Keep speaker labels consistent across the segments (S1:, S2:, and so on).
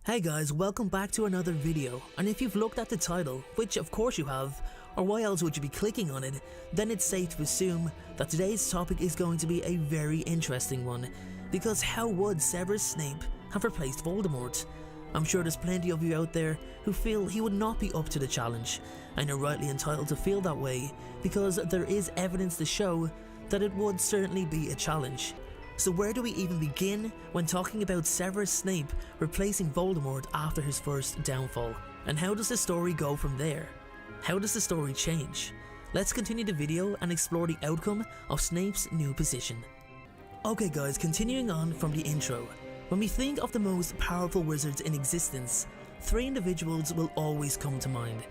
S1: Hey guys, welcome back to another video, and if you've looked at the title, which of course you have, or why else would you be clicking on it, then it's safe to assume that today's topic is going to be a very interesting one, because how would Severus Snape have replaced Voldemort? I'm sure there's plenty of you out there who feel he would not be up to the challenge, and you're rightly entitled to feel that way, because there is evidence to show that it would certainly be a challenge. So where do we even begin when talking about Severus Snape replacing Voldemort after his first downfall? And how does the story go from there? How does the story change? Let's continue the video and explore the outcome of Snape's new position. Okay guys, continuing on from the intro. When we think of the most powerful wizards in existence, three individuals will always come to mind.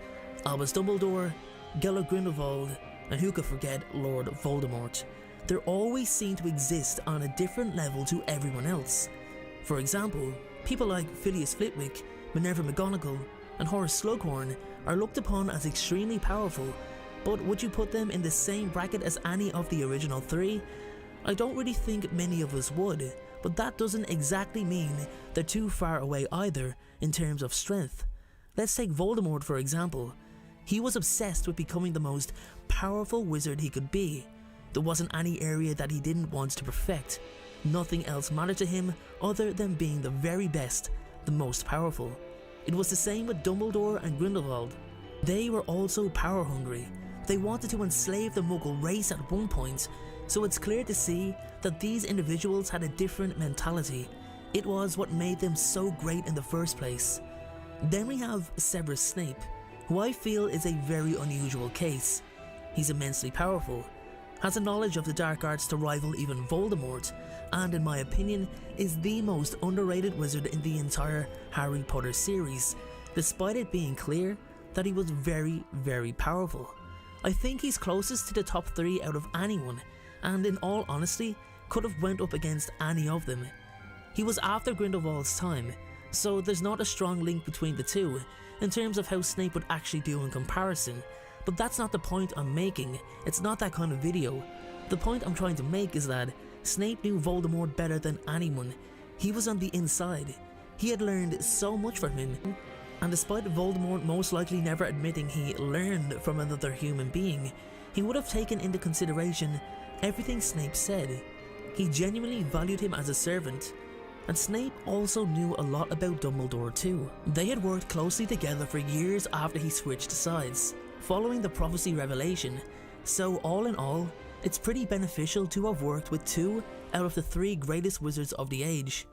S1: Albus Dumbledore, Gellert Grindelwald, and who could forget Lord Voldemort. They always seem to exist on a different level to everyone else. For example, people like Phileas Flitwick, Minerva McGonagall, and Horace Slughorn are looked upon as extremely powerful, but would you put them in the same bracket as any of the original three? I don't really think many of us would, but that doesn't exactly mean they're too far away either in terms of strength. Let's take Voldemort for example. He was obsessed with becoming the most powerful wizard he could be. There wasn't any area that he didn't want to perfect. Nothing else mattered to him other than being the very best, the most powerful. It was the same with Dumbledore and Grindelwald. They were also power hungry. They wanted to enslave the Muggle race at one point, so it's clear to see that these individuals had a different mentality. It was what made them so great in the first place. Then we have Severus Snape, who I feel is a very unusual case. He's immensely powerful, has a knowledge of the dark arts to rival even Voldemort, and in my opinion is the most underrated wizard in the entire Harry Potter series, despite it being clear that he was very powerful. I think he's closest to the top 3 out of anyone, and in all honesty could have went up against any of them. He was after Grindelwald's time, so there's not a strong link between the two in terms of how Snape would actually do in comparison. But that's not the point I'm making, it's not that kind of video. The point I'm trying to make is that Snape knew Voldemort better than anyone. He was on the inside. He had learned so much from him, and despite Voldemort most likely never admitting he learned from another human being, he would have taken into consideration everything Snape said. He genuinely valued him as a servant. And Snape also knew a lot about Dumbledore too. They had worked closely together for years after he switched sides, following the prophecy revelation, so all in all, it's pretty beneficial to have worked with 2 out of the 3 greatest wizards of the age.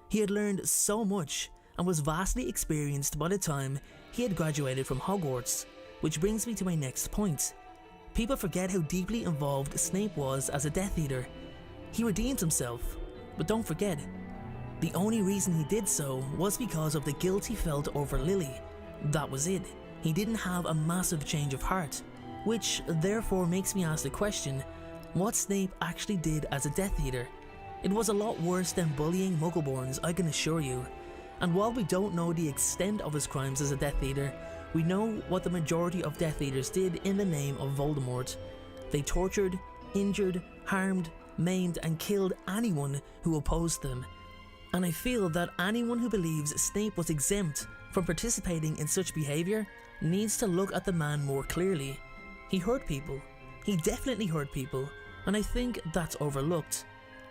S1: He had learned so much and was vastly experienced by the time he had graduated from Hogwarts, which brings me to my next point. People forget how deeply involved Snape was as a Death Eater. He redeemed himself, but don't forget, the only reason he did so was because of the guilt he felt over Lily. That was it. He didn't have a massive change of heart, which therefore makes me ask the question, what Snape actually did as a Death Eater. It was a lot worse than bullying Muggleborns, I can assure you. And while we don't know the extent of his crimes as a Death Eater, we know what the majority of Death Eaters did in the name of Voldemort. They tortured, injured, harmed, maimed and killed anyone who opposed them. And I feel that anyone who believes Snape was exempt from participating in such behaviour needs to look at the man more clearly. He hurt people. He definitely hurt people, and I think that's overlooked.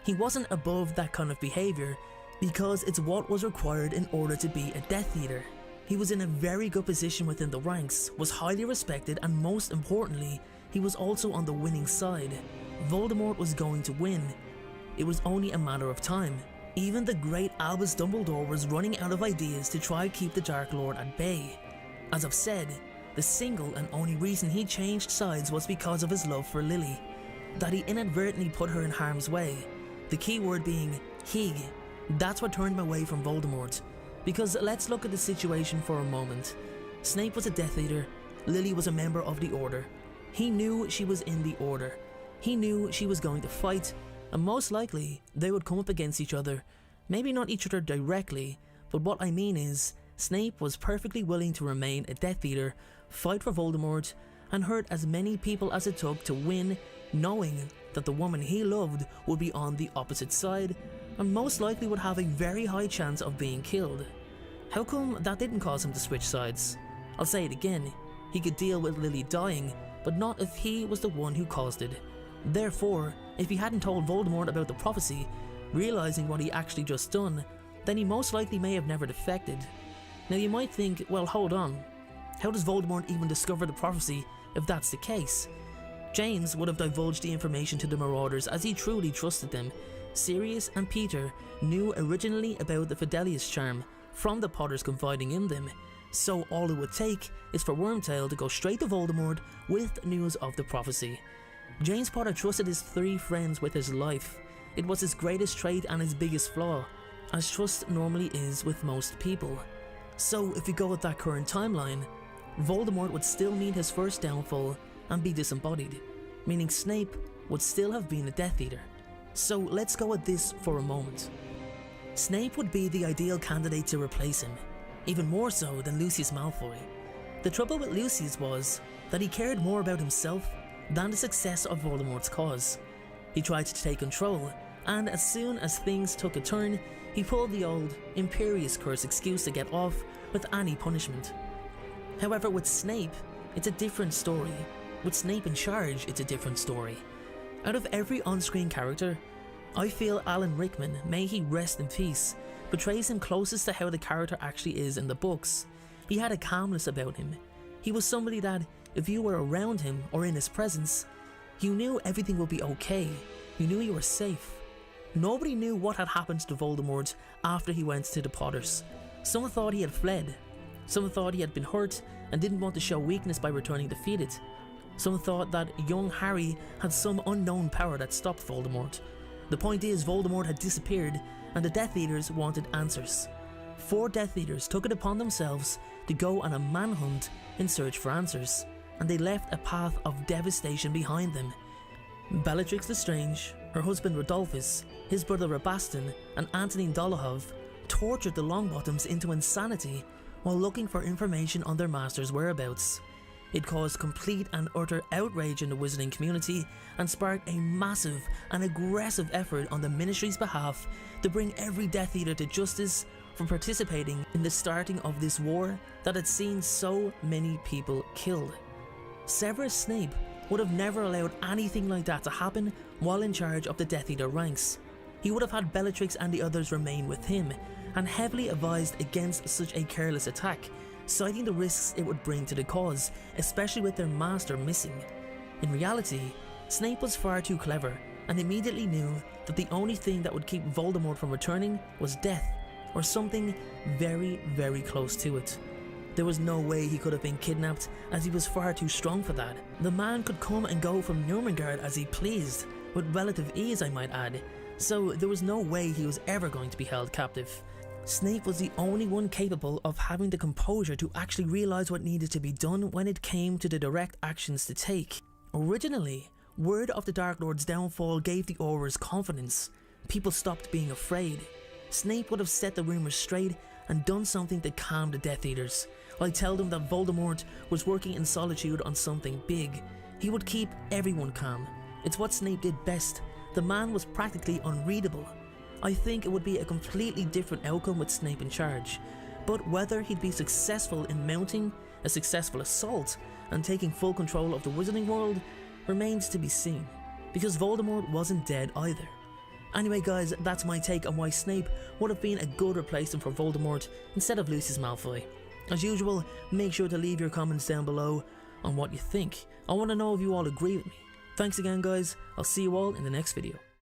S1: He wasn't above that kind of behaviour because it's what was required in order to be a Death Eater. He was in a very good position within the ranks, was highly respected, and most importantly, he was also on the winning side. Voldemort was going to win. It was only a matter of time. Even the great Albus Dumbledore was running out of ideas to try to keep the Dark Lord at bay. As I've said, the single and only reason he changed sides was because of his love for Lily, that he inadvertently put her in harm's way, the key word being he. That's what turned him away from Voldemort. Because let's look at the situation for a moment. Snape was a Death Eater, Lily was a member of the Order. He knew she was in the Order. He knew she was going to fight, and most likely they would come up against each other. Maybe not each other directly, but what I mean is, Snape was perfectly willing to remain a Death Eater, fight for Voldemort, and hurt as many people as it took to win, knowing that the woman he loved would be on the opposite side, and most likely would have a very high chance of being killed. How come that didn't cause him to switch sides? I'll say it again, he could deal with Lily dying, but not if he was the one who caused it. Therefore, if he hadn't told Voldemort about the prophecy, realizing what he actually just done, then he most likely may have never defected. Now you might think, well hold on, how does Voldemort even discover the prophecy if that's the case? James would have divulged the information to the Marauders as he truly trusted them. Sirius and Peter knew originally about the Fidelius charm from the Potters confiding in them, so all it would take is for Wormtail to go straight to Voldemort with news of the prophecy. James Potter trusted his 3 friends with his life. It was his greatest trait and his biggest flaw, as trust normally is with most people. So if you go with that current timeline, Voldemort would still meet his first downfall and be disembodied, meaning Snape would still have been a Death Eater. So let's go with this for a moment. Snape would be the ideal candidate to replace him, even more so than Lucius Malfoy. The trouble with Lucius was that he cared more about himself than the success of Voldemort's cause. He tried to take control, and as soon as things took a turn, he pulled the old Imperious Curse excuse to get off with any punishment. However, with Snape, it's a different story. With Snape in charge, it's a different story. Out of every on-screen character, I feel Alan Rickman, may he rest in peace, portrays him closest to how the character actually is in the books. He had a calmness about him. He was somebody that, if you were around him or in his presence, you knew everything would be okay. You knew you were safe. Nobody knew what had happened to Voldemort after he went to the Potters. Some thought he had fled. Some thought he had been hurt and didn't want to show weakness by returning defeated. Some thought that young Harry had some unknown power that stopped Voldemort. The point is, Voldemort had disappeared and the Death Eaters wanted answers. 4 Death Eaters took it upon themselves to go on a manhunt in search for answers, and they left a path of devastation behind them. Bellatrix Lestrange, her husband Rodolphus, his brother Rabastin, and Antonin Dolohov tortured the Longbottoms into insanity while looking for information on their master's whereabouts. It caused complete and utter outrage in the wizarding community and sparked a massive and aggressive effort on the Ministry's behalf to bring every Death Eater to justice for participating in the starting of this war that had seen so many people killed. Severus Snape would have never allowed anything like that to happen while in charge of the Death Eater ranks. He would have had Bellatrix and the others remain with him, and heavily advised against such a careless attack, citing the risks it would bring to the cause, especially with their master missing. In reality, Snape was far too clever and immediately knew that the only thing that would keep Voldemort from returning was death, or something very, very close to it. There was no way he could have been kidnapped, as he was far too strong for that. The man could come and go from Nurmengard as he pleased, with relative ease I might add, so there was no way he was ever going to be held captive. Snape was the only one capable of having the composure to actually realise what needed to be done when it came to the direct actions to take. Originally, word of the Dark Lord's downfall gave the Aurors confidence. People stopped being afraid. Snape would have set the rumours straight and done something to calm the Death Eaters, like tell them that Voldemort was working in solitude on something big. He would keep everyone calm. It's what Snape did best. The man was practically unreadable. I think it would be a completely different outcome with Snape in charge, but whether he'd be successful in mounting a successful assault and taking full control of the wizarding world remains to be seen, because Voldemort wasn't dead either. Anyway guys, that's my take on why Snape would have been a good replacement for Voldemort instead of Lucius Malfoy. As usual, make sure to leave your comments down below on what you think. I want to know if you all agree with me. Thanks again guys, I'll see you all in the next video.